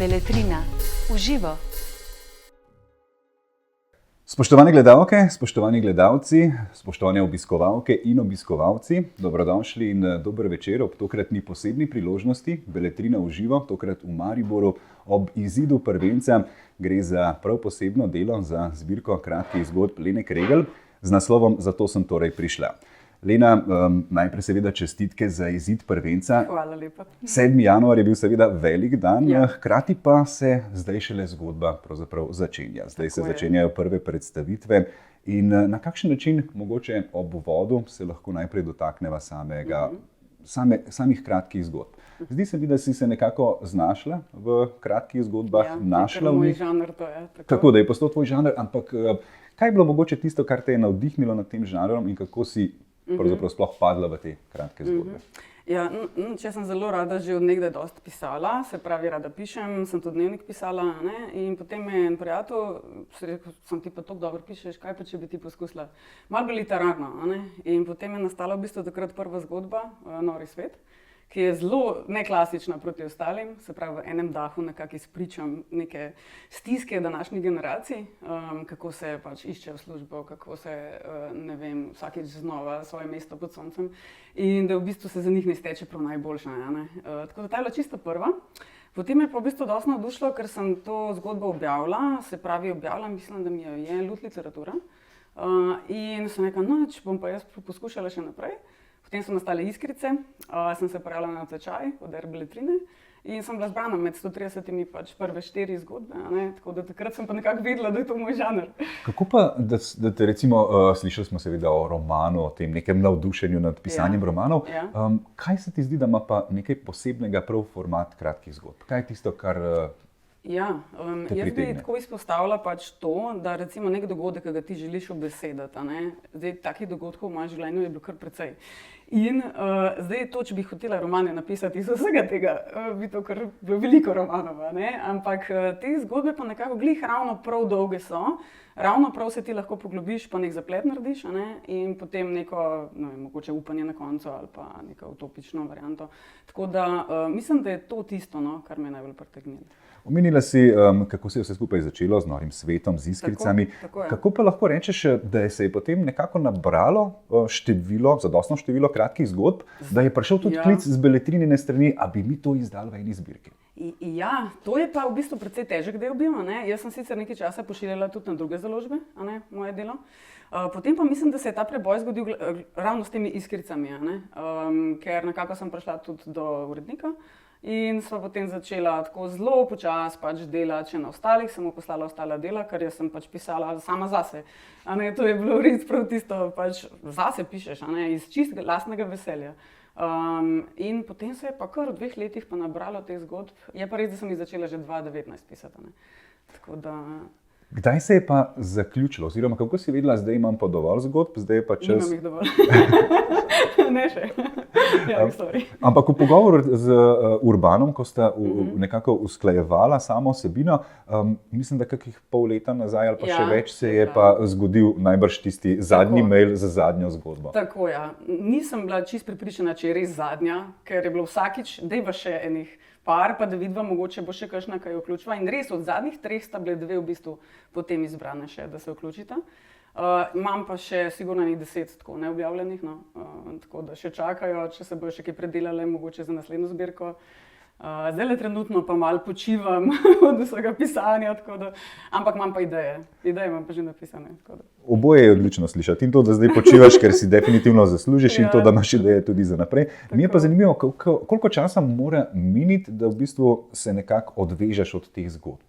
Beletrina v živo. Spoštovane gledalke, spoštovani gledalci, spoštovane obiskovalke in obiskovalci, dobrodošli in dober večer ob tokratni posebni priložnosti Beletrina v živo, tokrat v Mariboru ob izidu prvenca. Gre za prav posebno delo za zbirko kratkih zgodb Lene Kregl z naslovom Zato sem torej prišla. Lena, najprej seveda čestitke za izid prvenca. Hvala lepa. 7. januar je bil seveda velik dan, hkrati pa se zdaj šele zgodba pravzaprav začenja. Zdaj se začenjajo prve predstavitve in na kakšen način, mogoče ob uvodu, se lahko najprej dotakneva samih kratkih zgodb. Zdi se mi, da si se nekako znašla v kratkih zgodbah, našla v njih. Moj žanr to je. Tako, da je postal tvoj žanr, ampak kaj je bilo mogoče tisto, kar te je navdihnilo nad tem žanrom in kako si pravzaprav sploh padla v te kratke zgodbe? Ja, če sem zelo rada že od nekdaj dosti pisala, se pravi rada pišem, sem tudi dnevnik pisala, ne? In potem me je en prijatelj rekel, sem ti pa toliko dobro pišeš, kaj pa če bi ti poskusila? Malo bi literarno, ne? In potem je nastala v bistvu takrat prva zgodba, Nori svet, ki je zelo neklasična proti ostalim, se pravi v enem dahu nekako izpričam neke stiske današnjih generacij, kako se pač iščejo službo, kako se, ne vem, vsakič znova svoje mesto pod soncem in da v bistvu se za njih ne steče prav najboljša, ne. Tako da ta je bila čisto prva. Potem je pa v bistvu dosti navdušilo, ker sem to zgodbo objavila, se pravi objavila, mislim, da mi jo je Lut literatura, in sem rekla, no, če bom pa jaz poskušala še naprej. Potem so nastale Iskrice, sem se prijavila na tečaj od Beletrine in sem bila zbrana med 130 pač prve 4 zgodbe, ne? Tako da takrat sem pa nekako vedela, da je to moj žanr. Kako pa, da te recimo, slišali smo seveda o romanu, o tem nekem navdušenju nad pisanjem romanov, kaj se ti zdi, da ima pa nekaj posebnega prav format kratkih zgodb? Kaj je tisto, kar jaz bi tako izpostavila pač to, da recimo nek dogodek, ki ga ti želiš obesediti, ne? Zdaj, takih dogodkov v mojem življenju je bilo kar precej. In zdaj to, če bi hotela romane napisati iz vsega tega, bi to kar bilo veliko romanov, ne? Ampak te zgodbe pa nekako glih ravno prav dolge so, ravno prav se ti lahko poglobiš, pa nek zaplet narediš, ne? In potem neko, ne vem, mogoče upanje na koncu ali pa neko utopično varianto. Tako da mislim, da je to tisto, no, kar me je najbolj pritegnilo. Omenila si, kako se je vse skupaj začelo z Norim svetom, z Iskricami. Kako pa lahko rečeš, da se je potem nekako nabralo zadostno število kratkih zgodb, da je prišel tudi klic z Beletrinine strani, a bi mi to izdali v eni zbirki? Ja, to je pa v bistvu precej težek del bil, ne? Jaz sem sicer nekaj časa pošiljala tudi na druge založbe, ne, moje delo. Potem pa mislim, da se je ta preboj zgodil ravno s temi Iskricami, ne? Ker nekako sem prišla tudi do urednika. In sva potem začela tako zelo počasi pač delati še na ostalih, sem mu poslala ostala dela, ker jaz sem pač pisala sama zase. To je bilo res prav tisto, pač zase pišeš, iz čistega lastnega veselja. In potem se je pa kar v 2 letih pa nabralo teh zgodb. Je pa res, da sem jih začela že 2019 pisati. Tako da... Kdaj se je pa zaključilo, oziroma kako si vedela, zdaj imam pa dovolj zgodb, zdaj je pa čas... Nimam jih dovolj. Ne še. Ampak v pogovoru z Urbanom, ko sta nekako usklajevala samo osebino, mislim, da kakih pol leta nazaj ali pa še več se je pa zgodil najbrž tisti zadnji mail za zadnjo zgodbo. Tako, ja. Nisem bila čisto prepričana, če je res zadnja, ker je bilo vsakič, dajva še enih par, pa da vidva, mogoče bo še kakšna, kaj jo vključiva. In res od zadnjih 3 sta bile 2 v bistvu potem izbrane še, da se vključita. Imam pa še sigurno 10 tako neobjavljenih, no. Tako da še čakajo, če se bojo še kaj predelale, mogoče za naslednjo zbirko. Zdajle trenutno pa malo počivam od vsega pisanja, tako da, ampak imam pa ideje. Ideje imam pa že napisane. Oboje je odlično slišati. In to, da zdaj počivaš, ker si definitivno zaslužiš, in to, da imaš ideje tudi za naprej. Mi je pa zanimivo, koliko časa mora miniti, da v bistvu se nekako odvežeš od teh zgodb.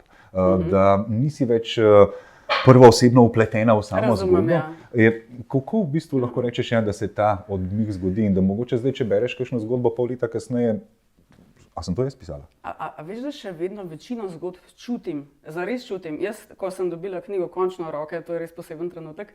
Da nisi več prvoosebno vpletena v samo zgodbo. Kako v bistvu lahko rečeš, da se ta odmik zgodi in da mogoče zdaj, če bereš kakšno zgodbo pol leta kasneje, a sem to jaz pisala? A veš, da še vedno večino zgodb čutim, zares čutim. Jaz, ko sem dobila knjigo končno v roke, to je res poseben trenutek,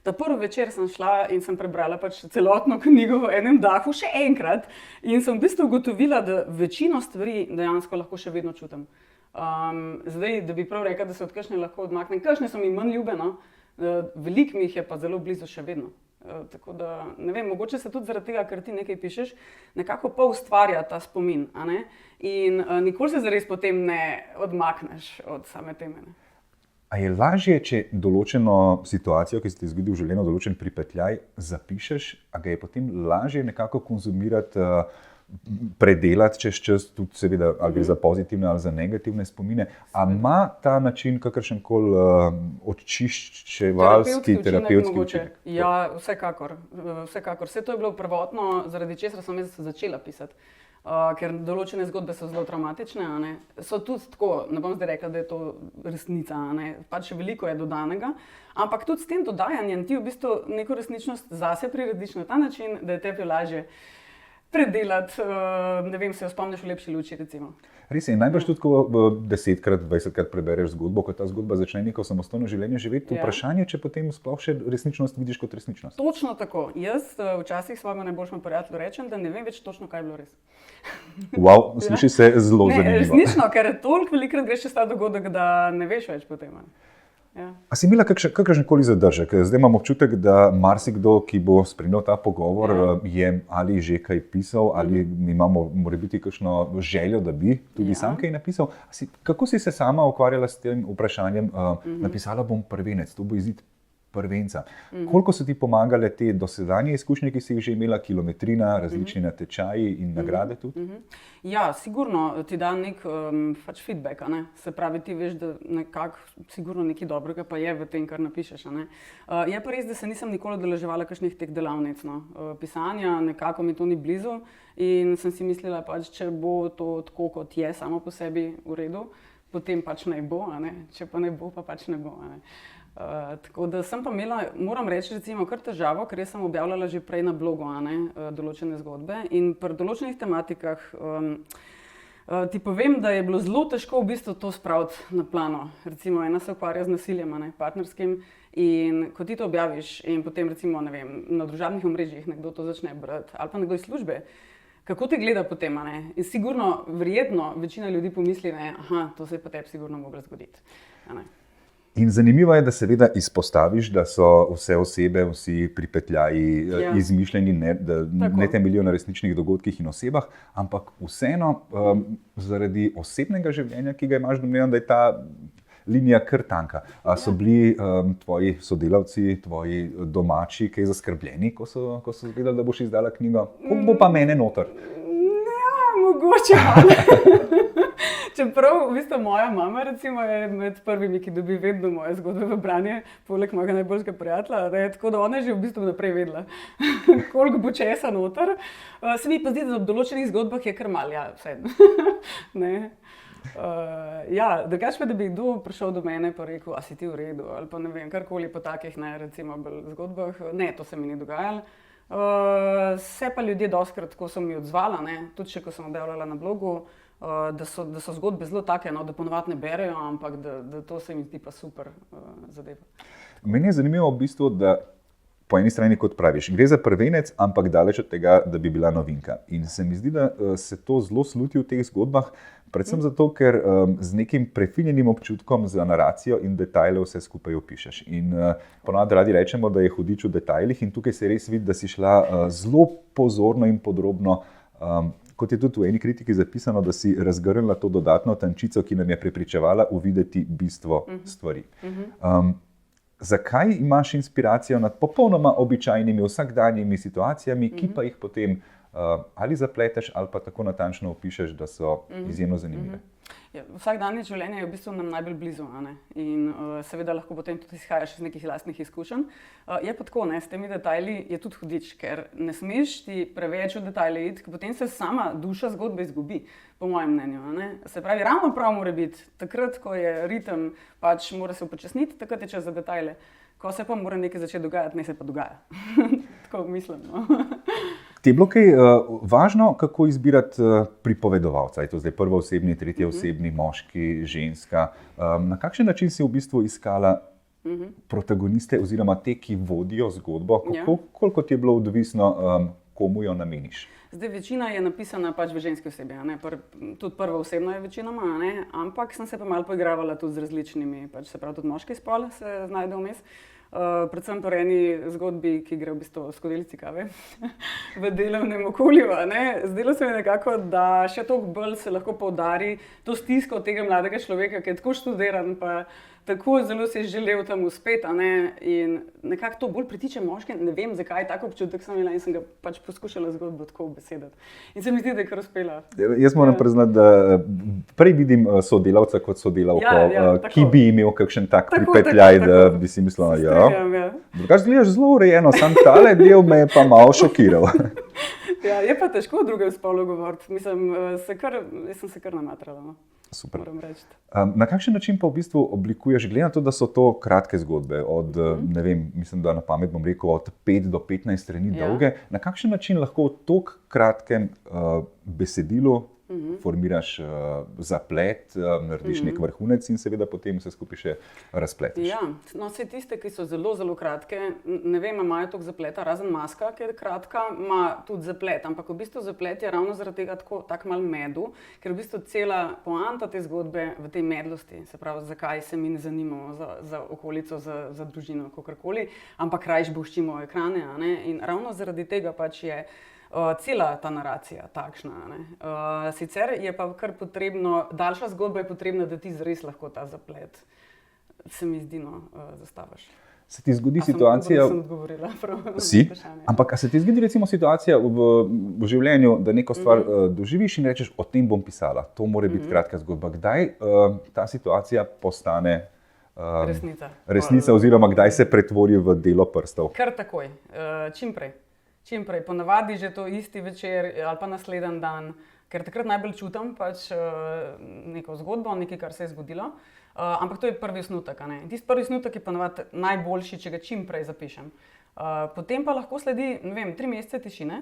ta prvi večer sem šla in sem prebrala pač celotno knjigo v enem dahu še enkrat in sem v bistvu ugotovila, da večino stvari dejansko lahko še vedno čutim. Zdaj, da bi prav rekla, da se od kakšne lahko odmaknem, kakšne so mi manj ljube, no? Veliko mi jih je pa zelo blizu še vedno. Tako da, ne vem, mogoče se tudi zaradi tega, ker ti nekaj pišeš, nekako pa ustvarja ta spomin, a ne? In nikoli se zares potem ne odmakneš od same teme. Ne? A je lažje, če določeno situacijo, ki se ti zgodi v življenju, določen pripetljaj, zapišeš, a ga je potem lažje nekako konzumirati, predelati čez čas, tudi seveda, ali gre za pozitivne ali za negativne spomine. A ima ta način kakršenkoli očiščevalski, terapevtski učinek? Ja, vsekakor. Vse to je bilo prvotno, zaradi česar sem jaz začela pisati. Ker določene zgodbe so zelo traumatične, a ne? So tudi tako, ne bom zdaj rekla, da je to resnica, a ne? Pač veliko je dodanega, ampak tudi s tem dodajanjem ti v bistvu neko resničnost zase prirediš na ta način, da je tebi lažje predelati, ne vem, se jo spomniš v lepši luči, recimo. Res je, najbrž tudi, ko 10-krat, 20-krat prebereš zgodbo, ko ta zgodba začne neko samostojno življenje živeti, vprašanje, če potem sploh še resničnost vidiš kot resničnost. Točno tako. Jaz včasih svojemu najboljšemu prijatelju rečem, da ne vem več točno, kaj je bilo res. Wow, sliši se zelo zanimivo. Resnično, ker toliko velikrat greš čez ta dogodek, da ne veš več potem. Ja. A si imela kakršenkoli zadržek? Zdaj imam občutek, da marsikdo, ki bo spremljal ta pogovor, je ali že kaj pisal, ali imamo morebiti kakšno željo, da bi tudi sam kaj napisal. Kako si se sama ukvarjala s tem vprašanjem? Napisala bom prvenec, to bo izid prvenca. Koliko so ti pomagale te dosedanje izkušnje, ki si jih že imela, kilometrina, različni natečaji in nagrade tudi? Ja, sigurno ti da nek pač feedback, a ne? Se pravi, ti veš, da nekako sigurno nekaj dobrega pa je v tem, kar napišeš, a ne? Je pa res, da se nisem nikoli udeleževala kakšnih teh delavnic, no. Pisanja, nekako mi to ni blizu in sem si mislila pač, če bo to tako, kot je, samo po sebi v redu, potem pač naj bo, a ne? Če pa ne bo, pa pač ne bo, a ne? Tako da sem pa imela, moram reči, recimo, kar težavo, ker jaz sem objavljala že prej na blogu, a ne, določene zgodbe in pri določenih tematikah ti povem, da je bilo zelo težko v bistvu to spraviti na plano. Recimo, ena se ukvarja z nasiljem, a ne, partnerskim, in ko ti to objaviš in potem recimo, ne vem, na družabnih omrežjih nekdo to začne brati ali pa nekdo iz službe, kako te gleda potem, a ne? In sigurno, verjetno, večina ljudi pomisli, ne, aha, to se je pa tebi sigurno moglo zgoditi, a ne. In zanimivo je, da seveda izpostaviš, da so vse osebe, vsi pripetljaji izmišljeni, ne temeljijo na resničnih dogodkih in osebah, ampak vseeno zaradi osebnega življenja, ki ga imaš, domnevam, da je ta linija kar tanka. A so bili tvoji sodelavci, tvoji domači kaj zaskrbljeni, ko so vedeli, da boš izdala knjigo? Koliko bo pa mene noter? Ja, mogoče malo. Čeprav, v bistvu, moja mama recimo je med prvimi, ki dobi vedno moje zgodbe v branje, poleg mojega najboljšega prijatelja, tako da ona je že v bistvu naprej vedela, koliko bo česa noter. Se mi pa zdi, da v določenih zgodbah je kar malo, ja, vseeno. Ja, drugače pa, da bi kdo prišel do mene pa rekel, a si ti v redu, ali pa ne vem, karkoli po takih, ne, recimo, zgodbah, ne, to se mi ni dogajalo. Se pa ljudje dostikrat, ko so mi odzvala, ne, tudi še ko sem objavljala na blogu, da so zgodbe zelo take, no, da ponovadi ne berejo, ampak da to se mi zdi pa super zadeva. Meni je zanimivo v bistvu, da po eni strani, kot praviš, gre za prvenec, ampak daleč od tega, da bi bila novinka. In se mi zdi, da se to zelo sluti v teh zgodbah, predvsem zato, ker z nekim prefinjenim občutkom za naracijo in detajle vse skupaj opišeš. In ponavadi radi rečemo, da je hudič v detajlih in tukaj se res vidi, da si šla zelo pozorno in podrobno, kot je tudi v eni kritiki zapisano, da si razgrnila to dodatno tančico, ki nam je prepričevala uvideti bistvo stvari. Zakaj imaš inspiracijo nad popolnoma običajnimi vsakdanjimi situacijami, ki pa jih potem ali zapleteš ali pa tako natančno opišeš, da so izjemno zanimive? Ja, vsakdanje življenje je v bistvu nam najbolj blizu, a ne? In seveda lahko potem tudi izhajaš iz nekih lastnih izkušenj. Je pa tako, ne, s temi detajli je tudi hudič, ker ne smeš ti preveč v detajle iti, ker potem se sama duša zgodbe izgubi, po mojem mnenju, a ne? Se pravi, ravno prav mora biti, takrat, ko je ritem, pač mora se upočasniti, takrat je čas za detajle. Ko se pa mora nekaj začeti dogajati, ne se pa dogaja. Tako mislim, no. Ti je bilo kaj važno, kako izbirati pripovedovalca? Je to zdaj prvoosebni, tretjeosebni, moški, ženska? Na kakšen način si v bistvu iskala protagoniste oziroma te, ki vodijo zgodbo? Koliko ti je bilo odvisno, komu jo nameniš? Zdaj, večina je napisana pač v ženski osebi, a ne? Tudi prvoosebno je večinoma, a ne? Ampak sem se pa malo poigravala tudi z različnimi, pač se pravi tudi moški spol se znajde vmes. predvsem po eni zgodbi, ki gre v bistvu o skodelici kave v delovnem okolju. Zdelo se mi nekako, da še toliko bolj se lahko poudari to stisko tega mladega človeka, ki je tako študiran, pa tako zelo si želel tam uspeti. In nekako to bolj pritiče moškim, ne vem zakaj, tako občutek sem imela in sem ga pač poskušala zgodbo tako besedati. In se mi zdi, da je kar uspela. Jaz moram priznati, da prej vidim sodelavca kot sodelavko, ki bi imel kakšen tak pripetljaj, da bi si mislila, ja. Drugače gledaš zelo urejeno, sam tale del me je pa malo šokiral. Ja, je pa težko o drugem spolu govoriti. Mislim, jaz sem se kar namatrala. Super. Moram reči. Na kakšen način pa v bistvu oblikuješ, glede na to, da so to kratke zgodbe, od, ne vem, mislim, da na pamet bom rekel, od 5 do 15 strani dolge, na kakšen način lahko v tako kratkem besedilu formiraš zaplet, narediš nek vrhunec in seveda potem vse skupaj še razpletiš. Ja, no, vse tiste, ki so zelo, zelo kratke, ne vem, imajo toliko zapleta, razen Maska, ki je kratka, ima tudi zaplet, ampak v bistvu zaplet je ravno zaradi tega tako malo medu, ker v bistvu cela poanta te zgodbe v tej medlosti, se pravi, zakaj se mi ne zanimamo za okolico, za družino, kakorkoli, ampak rajš boščimo ekrane, in ravno zaradi tega pač je cela ta naracija takšna. Sicer je pa kar potrebno, daljša zgodba je potrebna, da ti res lahko ta zaplet, se mi zdi, zastaviš. Se ti zgodi situacija... Sem odgovorila prav na vprašanje. Ampak a se ti zgodi recimo situacija v življenju, da neko stvar doživiš in rečeš, o tem bom pisala, to mora biti kratka zgodba. Kdaj ta situacija postane resnica oziroma kdaj se pretvori v delo prstov? Kar takoj, čim prej. Ponavadi že to isti večer ali pa naslednji dan, ker takrat najbolj čutim pač neko zgodbo, nekaj, kar se je zgodilo. Ampak to je prvi osnutek. Tisti prvi osnutek je ponavadi najboljši, če ga čim prej zapišem. Potem pa lahko sledi, ne vem, 3 mesece tišine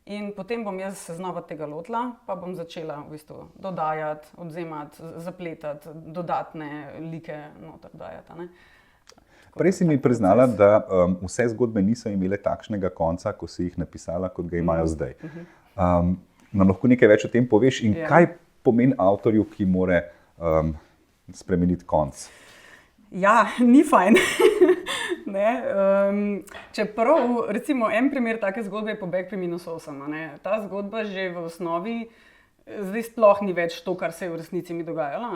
in potem bom jaz se znova tega lotila, pa bom začela v bistvu dodajati, odvzemati, zapletati, dodatne like noter dajati. Prej si mi priznala, da vse zgodbe niso imele takšnega konca, ko si jih napisala, kot ga imajo zdaj. Nam lahko nekaj več o tem poveš in kaj pomeni avtorju, ki more spremeniti konc? Ja, ni fajn. Čeprav, recimo, en primer take zgodbe je Pobeg pri -8. Ta zgodba že v osnovi zdaj sploh ni več to, kar se je v resnici mi dogajalo.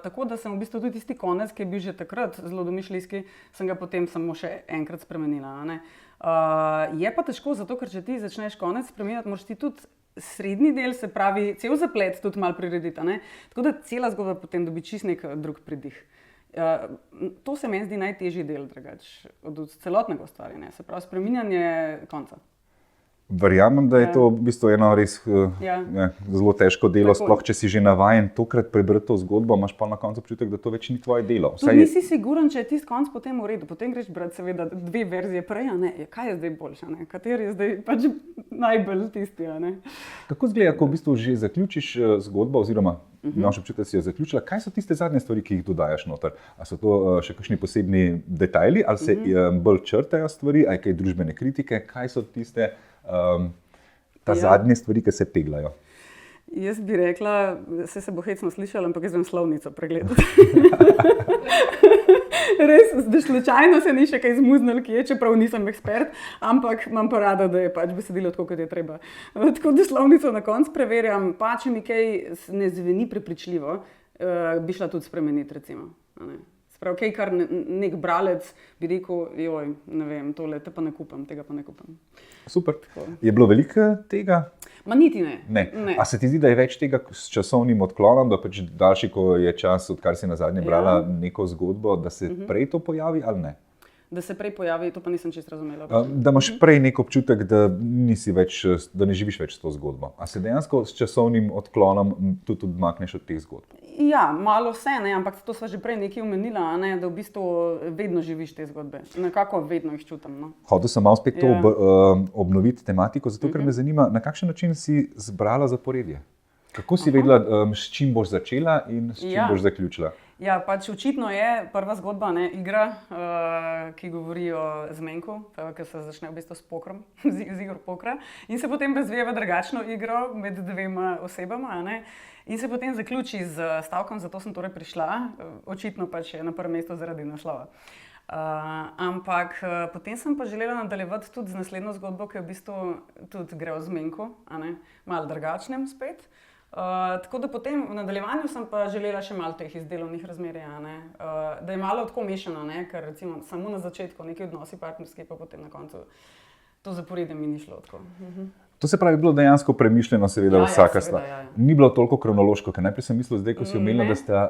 Tako da sem v bistvu tudi tisti konec, ki je bil že takrat zelo domišljijski, sem ga potem samo še enkrat spremenila. Je pa težko, zato ker če ti začneš konec spremenjati, moraš ti tudi srednji del, se pravi, cel zaplet tudi malo prirediti. Tako da cela zgodba potem dobi čist nek drug pridih. To se meni zdi najtežji del od celotnega ustvarjanja, se pravi spreminjanje konca. Verjamem, da je to v bistvu eno res zelo težko delo, sploh če si že navajen tokrat prebrati to zgodbo, imaš pa na koncu občutek, da to več ni tvoje delo. Tu nisi siguren, če je tisti konc potem v redu, potem greš brati seveda 2 verzije prej, kaj je zdaj boljša, kateri je zdaj pač najbolj tisti. Kako izgleda, ko v bistvu že zaključiš zgodbo oziroma imaš občutek, da si jo zaključila, kaj so tiste zadnje stvari, ki jih dodajaš noter? A so to še kakšni posebni detajli, ali se bolj črtajo stvari, ali kaj družbene kritike, kaj so tiste zadnje stvari, ki se peglajo? Jaz bi rekla, se bo hecno slišala, ampak jaz vem slovnico pregledati. Res, da slučajno se ni še kaj zmuznil, ki je, čeprav nisem ekspert, ampak imam pa rada, da je pač besedilo tako, kot je treba. Tako da slovnico na koncu preverjam, pa če mi kaj ne zveni prepričljivo, bi šla tudi spremeniti, recimo. Prav, kaj, kar nek bralec bi rekel, joj, ne vem, tole te pa ne kupam, tega pa ne kupam. Super. Je bilo veliko tega? Ma niti ne. Ne. A se ti zdi, da je več tega s časovnim odklonom, da pač daljši, ko je čas, odkar si nazadnje brala neko zgodbo, da se prej to pojavi ali ne? Da se prej pojavi, to pa nisem čisto razumela. Da imaš prej nek občutek, da ne živiš več s to zgodbo. A se dejansko s časovnim odklonom tudi odmakneš od teh zgodb? Ja, malo se, ampak to sva že prej nekaj omenila, da v bistvu vedno živiš te zgodbe. Nekako vedno jih čutim. Hotel sem malo spet to obnoviti tematiko, zato ker me zanima, na kakšen način si zbrala zaporedje? Kako si vedela, s čim boš začela in s čim boš zaključila? Ja, pač očitno je prva zgodba, igra, ki govori o zmenku, ki se začne v bistvu s pokrom, z igro pokra, in se potem razvija v drugačno igro med 2 osebama, in se potem zaključi z stavkom, zato sem torej prišla, očitno pač je na prvem mestu zaradi naslova. Ampak potem sem pa želela nadaljevati tudi z naslednjo zgodbo, ki je v bistvu tudi gre o zmenku, malo drugačnem spet. Tako da potem v nadaljevanju sem pa želela še malo teh iz delovnih razmerij, da je malo tako mešano, ker recimo samo na začetku neki odnosi partnerski, pa potem na koncu to zaporedje mi ni šlo tako. To se pravi, bilo dejansko premišljeno, seveda, vsaka stvar. Ja. Ni bilo toliko kronološko, ker najprej sem mislil, zdaj, ko si omenila, da sta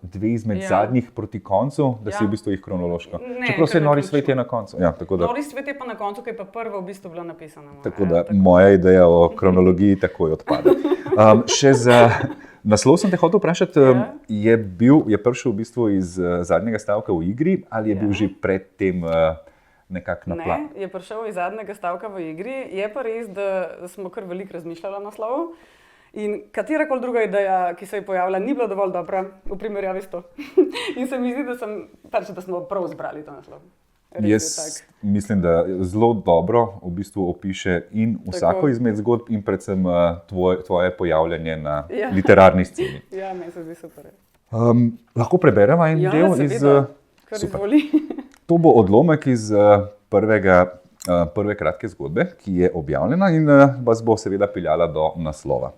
dve izmed zadnjih proti koncu, da si v bistvu jih kronološko. Čeprav se Nori svet je na koncu. Ja, Nori svet je pa na koncu, ki je pa prva v bistvu bila napisana. Tako da moja ideja o kronologiji takoj odpade. Še za naslov sem te hotel vprašati, je prišel v bistvu iz zadnjega stavka v igri ali je bil že predtem nekako na plan? Ne, je prišel iz zadnjega stavka v igri. Je pa res, da smo kar veliko razmišljali o naslovu. In katerakoli druga ideja, ki se je pojavila, ni bila dovolj dobra v primerjavi s to. In se mi zdi, da smo prav izbrali ta naslov. Jaz mislim, da zelo dobro v bistvu opiše in vsako izmed zgodb in predvsem tvoje pojavljanje na literarni sceni. Ja, meni se zdi super. Lahko preberemo en del iz... Kar izvoli. To bo odlomek iz prve kratke zgodbe, ki je objavljena in vas bo seveda peljala do naslova.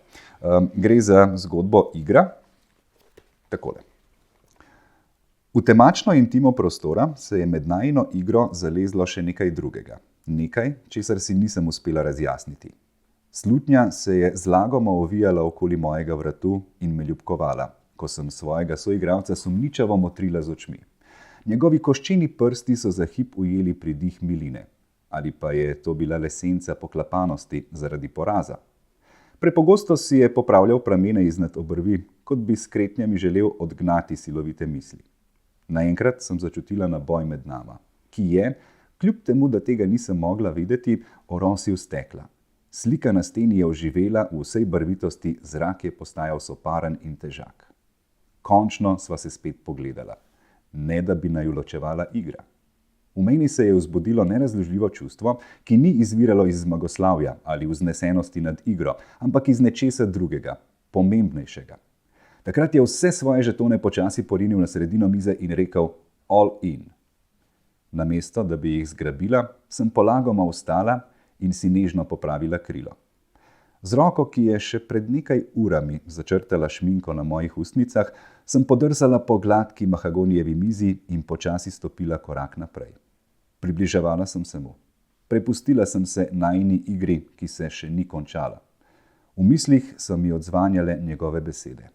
Gre za zgodbo Igra. Takole. V temačno intimo prostora se je med najino igro zalezlo še nekaj drugega. Nekaj, česar si nisem uspela razjasniti. Slutnja se je zlagoma ovijala okoli mojega vratu in me ljubkovala, ko sem svojega soigralca sumničavo motrila z očmi. Njegovi koščeni prsti so za hip ujeli pridih miline. Ali pa je to bila le senca poklapanosti zaradi poraza. Prepogosto si je popravljal pramene iznad obrvi, kot bi s kretnjami želel odgnati silovite misli. Naenkrat sem začutila naboj med nama, ki je, kljub temu, da tega nisem mogla videti, orosil stekla. Slika na steni je oživela v vsej barvitosti, zrak je postajal soparen in težak. Končno sva se spet pogledala. Ne da bi naju ločevala igra. V meni se je vzbudilo nerazložljivo čustvo, ki ni izviralo iz zmagoslavja ali vznesenosti nad igro, ampak iz nečesa drugega, pomembnejšega. Takrat je vse svoje žetone počasi porinil na sredino mize in rekel all in. Namesto, da bi jih zgrabila, sem polagoma vstala in si nežno popravila krilo. Z roko, ki je še pred nekaj urami začrtala šminko na mojih ustnicah, sem podrsala po gladki mahagonijevi mizi in počasi stopila korak naprej. Približevala sem se mu. Prepustila sem se najini igri, ki se še ni končala. V mislih so mi odzvanjale njegove besede.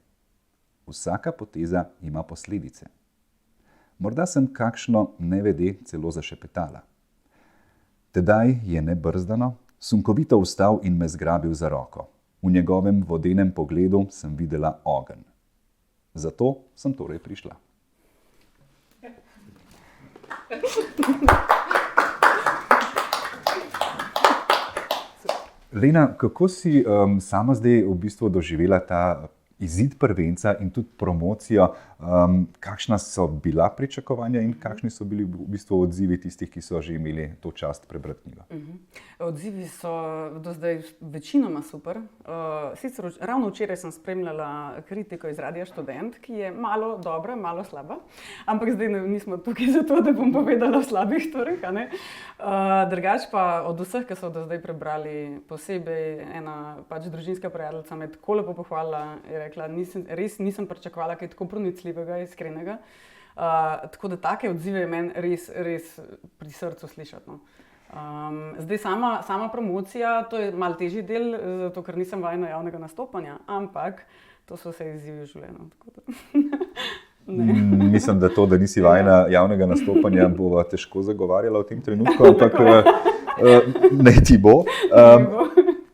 Vsaka poteza ima posledice. Morda sem kakšno nevede celo zašepetala. Tedaj je nebrzdano, sunkovito vstal in me zgrabil za roko. V njegovem vodenem pogledu sem videla ogenj. Zato sem torej prišla. Lena, kako si sama zdaj v bistvu doživela ta izid prvenca in tudi promocijo? Kakšna so bila pričakovanja in kakšni so bili v bistvu odzivi tistih, ki so že imeli to čast prebrati knjigo? Odzivi so do zdaj večinoma super. Sicer ravno včeraj sem spremljala kritiko iz Radia Študent, ki je malo dobra, malo slaba, ampak zdaj nismo tukaj zato, da bom povedala o slabih stvareh. Drugače pa od vseh, ki so do zdaj prebrali, posebej ena pač družinska prijateljica me tako lepo pohvalila, je rekla, res nisem pričakovala kaj tako pronicljivega, iskrenega. Tako da take odzive je meni res pri srcu slišati. No. Zdaj sama promocija, to je malo težji del, zato ker nisem vajena javnega nastopanja, ampak to so vse izzivi v življenju. Mislim, da to, da nisi vajena javnega nastopanja, bova težko zagovarjala v tem trenutku, ampak naj ti bo.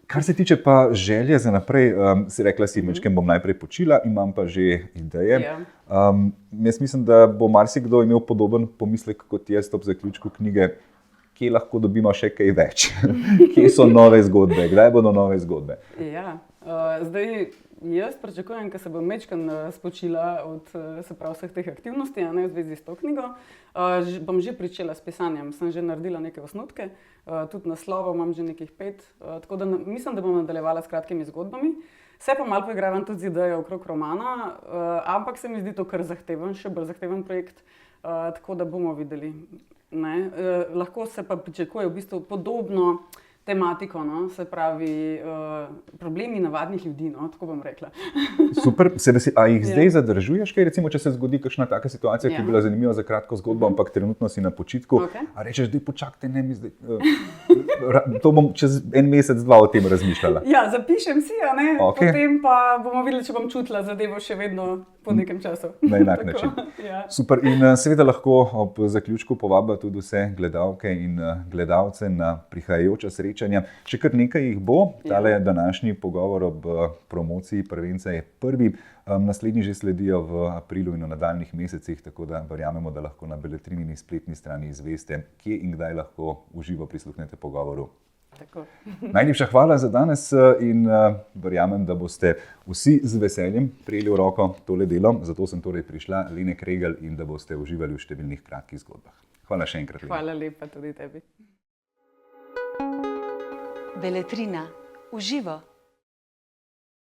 Kar se tiče pa želje za naprej, si rekla si, mečkem bom najprej počila, imam pa že ideje. Jaz mislim, da bo marsikdo imel podoben pomislek kot jaz ob zaključku knjige, kje lahko dobimo še kaj več, kje so nove zgodbe, kdaj bodo nove zgodbe. Ja, zdaj jaz pričakujem, ker se bom mečkan spočila od vseh teh aktivnosti, v zvezi s to knjigo. Bom že pričela s pisanjem, sem že naredila neke osnutke, tudi naslovov imam že nekih 5, tako da mislim, da bom nadaljevala s kratkimi zgodbami. Se pa malo poigravam tudi z idejo okrog romana, ampak se mi zdi to kar zahteven, še bolj zahteven projekt, tako da bomo videli. Lahko se pa pričakuje v bistvu podobno tematiko, no? Se pravi problemi navadnih ljudi, no? Tako bom rekla. Super, a jih zdaj zadržuješ, kaj recimo, če se zgodi kakšna taka situacija, ki je bila zanimiva za kratko zgodbo, ampak trenutno si na počitku, a rečeš, da počakajte, ne mi zdaj, to bom čez en mesec, dva o tem razmišljala. Ja, zapišem si, potem pa bomo videli, če bom čutila zadevo še vedno po nekem času. Na enak način. Ja. Super, in seveda lahko ob zaključku povabiva tudi vse gledalke in gledalce na prihajajoča srečanja. Še kar nekaj jih bo, tale današnji pogovor ob promociji prvenca je prvi, naslednji že sledijo v aprilu in v nadaljnjih mesecih, tako da verjamemo, da lahko na Beletrinini spletni strani izveste, kje in kdaj lahko v živo prisluhnete pogovoru. Tako. Najlepša hvala za danes in verjamem, da boste vsi z veseljem prijeli v roko tole delo, zato sem torej prišla, Lene Kregel, in da boste uživali v številnih kratkih zgodbah. Hvala še enkrat, Lene. Hvala lepa tudi tebi. Beletrina, v živo.